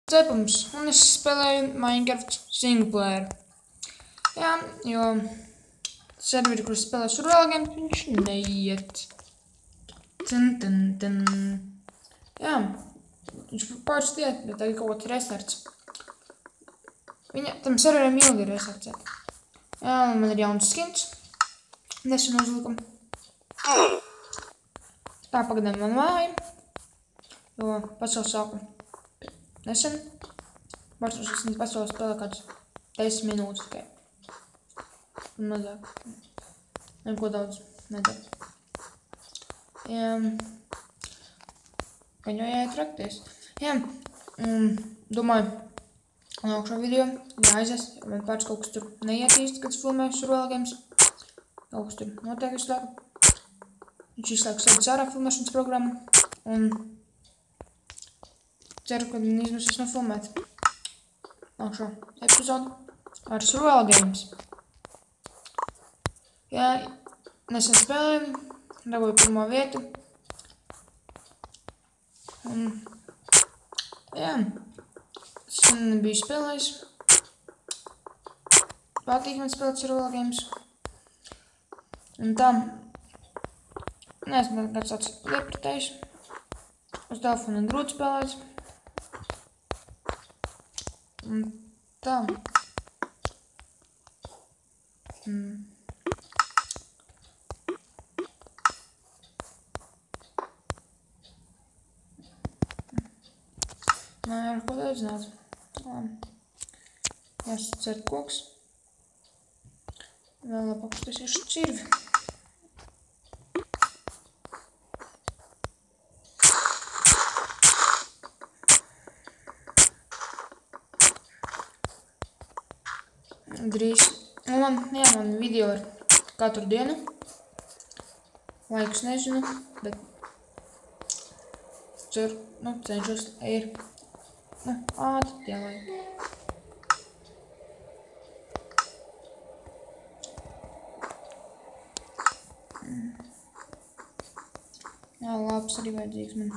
Cepums, un es spēlēju Minecraft singleplayer. Jā, jo serveri, kur spēlē survival games, viņš neiet. Jā, viņš pārst iet, bet tagad kaut kāds restarts. Tam serverim ilgi ir restartsēt. Jā, man ir jauns skins. Nesen uzlikam. Tā pagadām man māja. Jo pasaules sāku nesen. Pasaules spēlē kāds 10 minūtes tikai. Un mazāk. Neko daudz nedara. Jā. Gan jau jāiet rakties. Jā. Domāju, nākšo video jāaizies. Man pēc kaut kas tur neiet īsti, kad es filmēju survival games. Kaut kas tur notiek visu laiku. Viņš visu laiku sēdz ārā filmēšanas programmu. Un ceru, ka man izdosies nofilmēt nākšo epizodu ar survival games. Jā, nesen spēlēju, dabūju pirmo vietu. Un jā, es nebiju spēlējis. Patīk man spēlēt survival games. Un tā, neesmu kāds tāds liepratējis. Uz telefonu un grūti spēlēt. Un tā. Nē, ar ko daudzināt. Jāsacert koks. Vēl pakustīšu cirvi. Drīz. Man video ir katru dienu. Laikus nezinu, bet ceru, cenšos, ir ātri tie laiki. Jā, labs arī vajadzīgs man.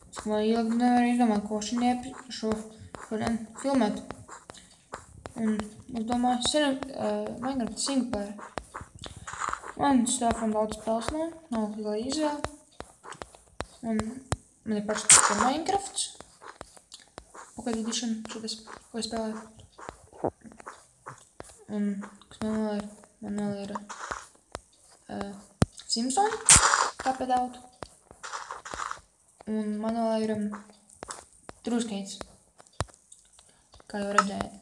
Es vēl ilgi nevaru izdomāt, ko šodien filmēt. Un es domāju, Minecraft singleplayer. Man telefona daudz spēles nav liela izvēle. Un man ir paši tikai Minecrafts. Pocket Edition, šitas, ko es spēlēju. Un kas man vēl ir Simpsoni, tāpēc daudz. Un man vēl ir Truskaits, kā jau redzējāt.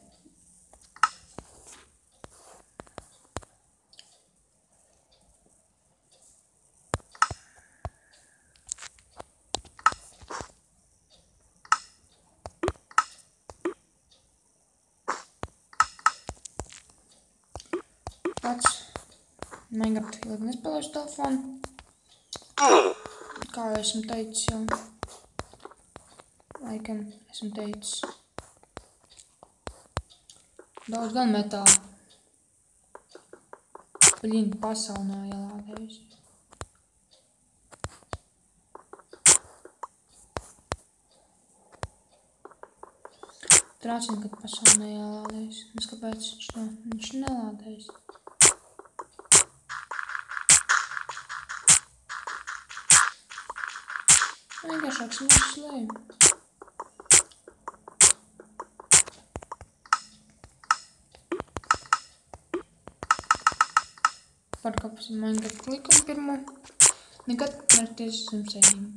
Pats Minecraft ilgi nespēlēju telefonu. Kā esmu teicis jau. Laikam esmu teicis. Daudz gan metāla. Blin, pasauli nav ielādējusi. Trācina, kad pasauli neielādējusi. Mēs kāpēc viņš nelādējusi. Vienkāršāks mūsu slēju. Pārkāpsim Minecraft likumu pirmo. Nekad nerties zem sēdīm.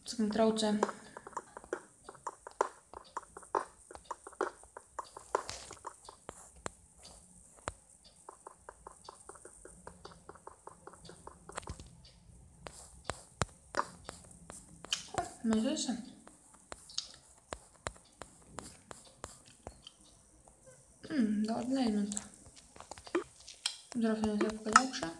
Tas man traucē. mēs esam. Daudz neizmanto. Drausimies atpakaļ augšā.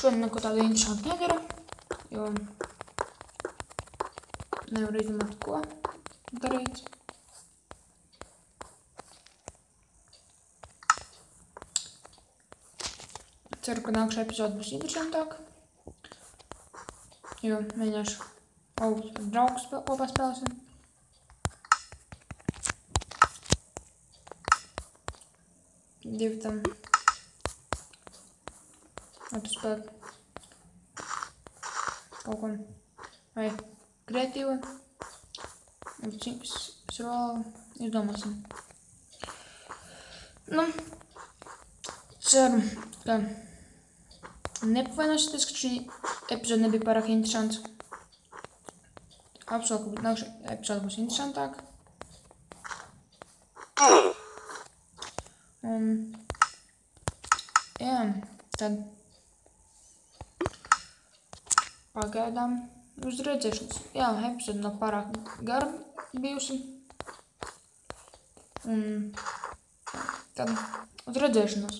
Šodien neko tādu interesantu nedaru, jo nevaru izdomāt, ko darīt. Ceru, ka nākamā epizode būs interesantāka, jo mēģināšu augt ar draugus kopā spēlēsim. Divi tam atspēlēt kaut ko vai kreatīvu, un survival izdomāsim. Ceru, ka nepavainosieties, ka šī epizode nebija pārāk interesants. Apsolu, ka nākamā epizode būs interesantāka. Jā, tad pagaidām uz redzēšanos. Jā, epizode nav pārāk gara bijusi. Un tad uz redzēšanos.